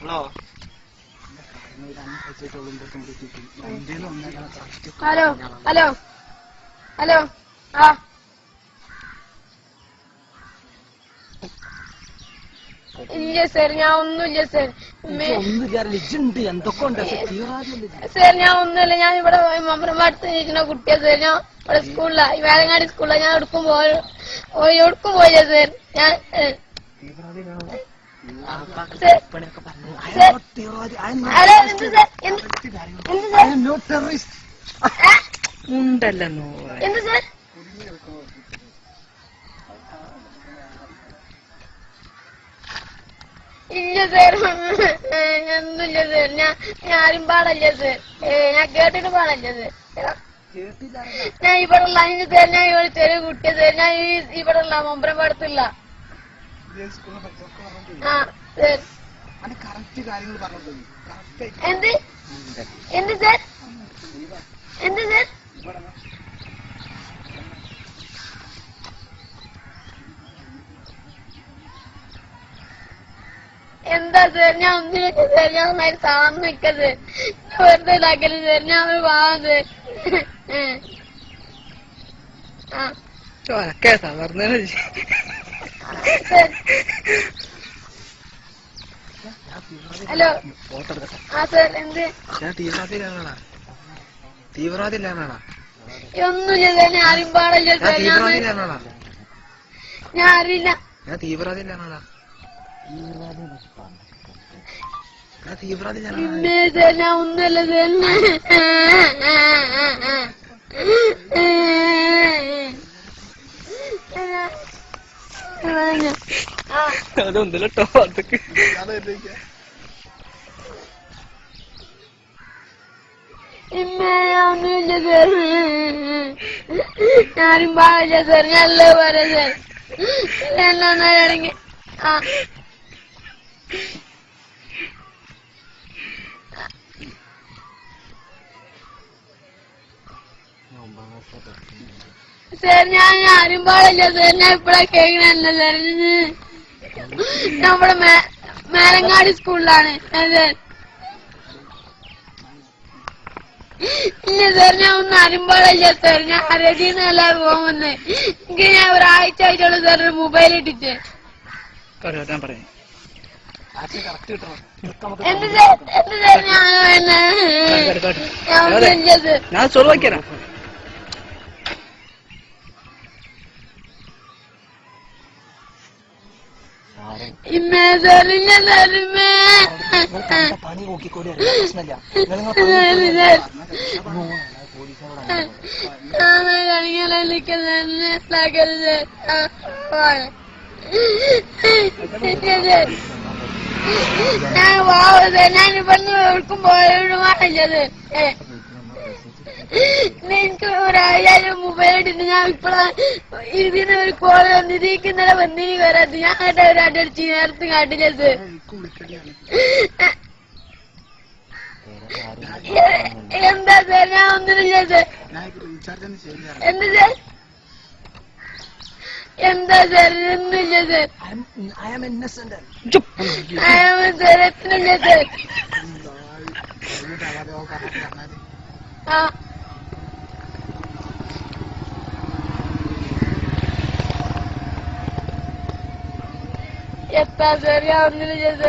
Hello hello hello ആ ഇല്ല sir ഞാൻ ഒന്നുമില്ല സർ. സർ ഞാൻ ഒന്നുമില്ല. ഞാൻ ഇവിടെ മമ്പ്രമാടുത്ത് ഇരിക്കുന്ന കുട്ടിയാ സർ. ഞാൻ ഇവിടെ സ്കൂളിലാ, വേലങ്ങാടി സ്കൂളിലാ. ഞാൻ എവിടേക്കും പോയില്ല സർ. ഞാൻ എന്ത് സർ? ഇല്ല സർ, ഒന്നുമില്ല സർ. ഞാൻ ആരും പാടല്ല സർ. ഞാൻ കേട്ടിട്ട് പാടല്ല സർ. ഞാൻ ഇവിടെ ഉള്ള അതിന് സർ. ഞാൻ ഇവിടെ ചെറിയ കുട്ടിയ സർ. ഞാൻ ഇവിടെ ഉള്ള മമ്പ്രമാടത്തില്ല. ആ സർ. എന്ത് എന്ത് സർ? എന്ത് സർ? എന്താ സർ? ഞാൻ ഒന്നിനൊക്കെ സർ. ഞാൻ നന്നായി സാറിന് നിൽക്ക സർ. വെറുതെ ഇതാക്കല് സർ. ഞാൻ ഒരു പാവം സർ. ഹലോ ആ സർ. എന്ത് തീവ്രവാദിയിലാണോ? ഒന്നുമില്ല സർ. ഞാൻ ആരും പാടില്ല സർ. ഞാൻ അറിയില്ല. തീവ്രവാദിയിലാണോ? ഇന്നേ സർ. ഞാൻ ഒന്നുമല്ല സർ. അതൊന്നുമില്ല കേട്ടോ. അതൊക്കെ ഒന്നുമില്ല സർ. ഞാനും പാടില്ല സർ. നല്ല പോലെ സർ. എന്നാണെങ്കിൽ ആ സർ. ഞാൻ ആരും പാടില്ല സർ. ഞാൻ ഇപ്പഴാ കേൾക്കണല്ല സർ. നമ്മുടെ മേലങ്ങാടി സ്കൂളിലാണ് സർ. ഇല്ല സർ. ഞാൻ ഒന്നും ആരും പാടില്ല സർ. ഞാൻ ആരോഗ്യന്നല്ല പോകുന്നത്. എനിക്ക് ഞാൻ ഒരാഴ്ച ആയിട്ടുള്ളൂ സർ മൊബൈൽ ഇട്ടിട്ട്. എന്ത് സർ? എന്ത് സർ? ഞാൻ ഒന്നുമില്ല സർ. ഞാൻ ചോദിക്കാം. ഇമ്മേ സാറില്ല സാറിമ്മേ പണി നോക്കിക്കോളി. ഞാൻ ഇവിടുന്ന് എവിടേക്കും പോയത് എനിക്ക് ഒരാഴ്ച മൊബൈൽ ഇട്ടിട്ട് ഞാൻ ഇപ്പഴാ ഇതിന് ഒരു കോള് വന്നിരിക്കും. ഇന്നലെ വന്നിനി വരാത്. ഞാൻ കേട്ട ഒരു അടിച്ച് നേരത്തെ കാട്ടില്ല സർ. എന്താ സർ? ഞാൻ ഒന്നുമില്ല സർ. എന്ത് സർ? എന്താ സർ? ഒന്നുമില്ല സർ. സർ എത്തുന്നില്ല സർ. ആ എത്താ സർ? ഞാൻ ഒന്നിനും